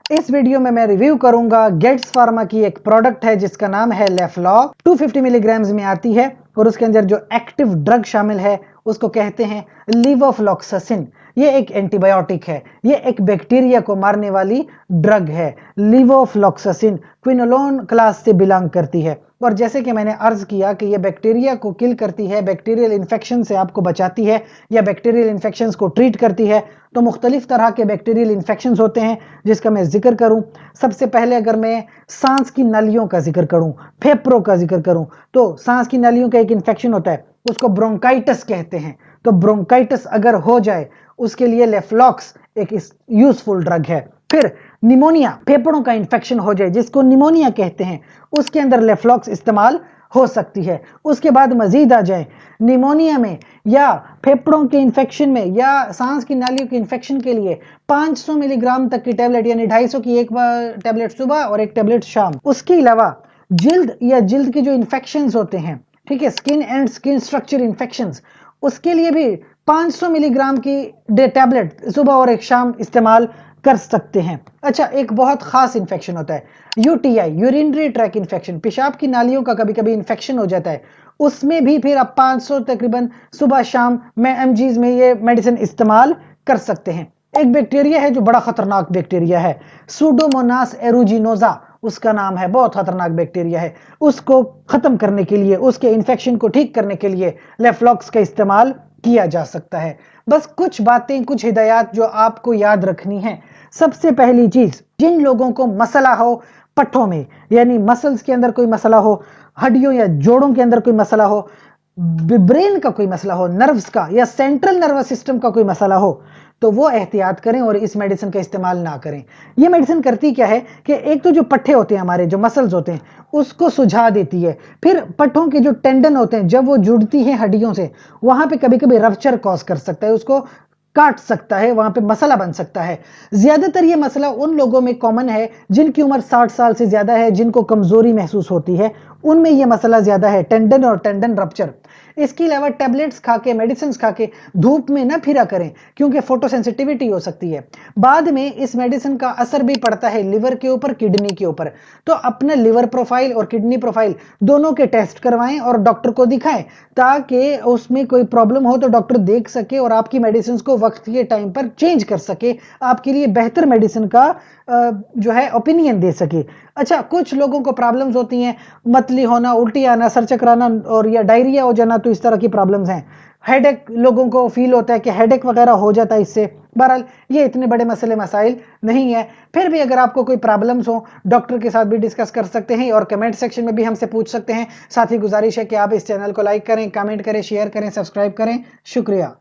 इस वीडियो में मैं रिव्यू करूंगा गेट्स फार्मा की एक प्रोडक्ट है जिसका नाम है लेफ्लॉक। 250 मिलीग्राम्स में आती है और उसके अंदर जो एक्टिव ड्रग शामिल है उसको कहते हैं लीवोफ्लॉक्सासिन। ये एक एंटीबायोटिक है, ये एक बैक्टीरिया को मारने वाली ड्रग है। लीवोफ्लॉक्सासिन क्विनोलोन क्लास से बिलोंग करती है और जैसे कि मैंने अर्ज किया कि ये बैक्टीरिया को किल करती है, बैक्टीरियल इन्फेक्शन से आपको बचाती है या बैक्टीरियल इन्फेक्शंस को ट्रीट करती है। तो मुख्तलिफ तरह के बैक्टीरियल इन्फेक्शंस होते हैं जिसका मैं जिक्र करूं। सबसे पहले अगर मैं सांस की नलियों का जिक्र करूं, फेफड़ों का जिक्र करूं, तो सांस की नलियों का एक इन्फेक्शन होता है, उसको ब्रोंकाइटिस कहते हैं। तो ब्रोंकाइटिस अगर हो जाए उसके लिए लेफ्लॉक्स एक यूजफुल ड्रग है। फिर निमोनिया, फेफड़ों का इन्फेक्शन हो जाए जिसको निमोनिया कहते हैं, उसके अंदर लेफ्लॉक्स इस्तेमाल हो सकती है। उसके बाद मजीद आ जाए निमोनिया में या फेफड़ों के इन्फेक्शन में या सांस की नालियों के इन्फेक्शन के लिए 500 मिलीग्राम तक की टैबलेट, यानी 250 की एक टैबलेट सुबह और एक टैबलेट शाम। उसके अलावा जिल्द या जिल्द के जो इन्फेक्शंस होते हैं, ठीक है, skin and skin structure infections, उसके लिए भी 500 मिलीग्राम की टैबलेट सुबह और एक शाम इस्तेमाल कर सकते हैं। अच्छा, एक बहुत खास इन्फेक्शन होता है यूटीआई, यूरिनरी ट्रैक इन्फेक्शन, पेशाब की नालियों का कभी कभी इन्फेक्शन हो जाता है, उसमें भी फिर आप 500 तकरीबन सुबह शाम में एमजीज में ये मेडिसिन इस्तेमाल कर सकते हैं। एक बैक्टीरिया है जो बड़ा खतरनाक बैक्टीरिया है, सूडोमोनास एरुजिनोजा उसका नाम है, बहुत खतरनाक बैक्टीरिया है। उसको खत्म करने के लिए, उसके इन्फेक्शन को ठीक करने के लिए लेफ्लॉक्स का इस्तेमाल किया जा सकता है। बस कुछ बातें, कुछ हिदायत जो आपको याद रखनी है। सबसे पहली चीज, जिन लोगों को मसला हो पट्टों में, यानी मसल्स के अंदर कोई मसला हो, हड्डियों या जोड़ों के अंदर कोई मसला हो, ब्रेन का कोई मसला हो, नर्व्स का या सेंट्रल नर्वस सिस्टम का कोई मसला हो, तो वो एहतियात करें और इस मेडिसिन का इस्तेमाल ना करें। ये मेडिसिन करती क्या है कि एक तो जो पट्टे होते हैं, हमारे जो मसल्स होते हैं, उसको सुझा देती है। फिर पट्टों के जो टेंडन होते हैं, जब वो जुड़ती हैं हड्डियों से, वहां पे कभी कभी रप्चर कॉज कर सकता है, उसको काट सकता है, वहां पे मसला बन सकता है। ज्यादातर ये मसला उन लोगों में कॉमन है जिनकी उम्र 60 साल से ज्यादा है, जिनको कमजोरी महसूस होती है, उनमें यह मसला ज्यादा है, टेंडन और टेंडन रप्चर। इसके अलावा टैबलेट्स खा के, मेडिसिन खा के धूप में ना फिरा करें क्योंकि फोटोसेंसिटिविटी हो सकती है। बाद में इस मेडिसिन का असर भी पड़ता है लिवर के ऊपर, किडनी के ऊपर। तो अपना लिवर प्रोफाइल और किडनी प्रोफाइल दोनों के टेस्ट करवाएं और डॉक्टर को दिखाएं ताकि उसमें कोई प्रॉब्लम हो तो डॉक्टर देख सके और आपकी मेडिसिन को वक्त के टाइम पर चेंज कर सके, आपके लिए बेहतर मेडिसिन का जो है ओपिनियन दे सके। अच्छा, कुछ लोगों को प्रॉब्लम्स होती हैं, मतली होना, उल्टी आना, सर चकराना और या डायरिया हो जाना, तो इस तरह की प्रॉब्लम्स हैं। हेडेक लोगों को फील होता है कि हेडेक वगैरह हो जाता है इससे। बहरहाल ये इतने बड़े मसले मसाइल नहीं है। फिर भी अगर आपको कोई प्रॉब्लम्स हो, डॉक्टर के साथ भी डिस्कस कर सकते हैं और कमेंट सेक्शन में भी हमसे पूछ सकते हैं। साथ ही गुजारिश है कि आप इस चैनल को लाइक करें, कमेंट करें, शेयर करें, सब्सक्राइब करें। शुक्रिया।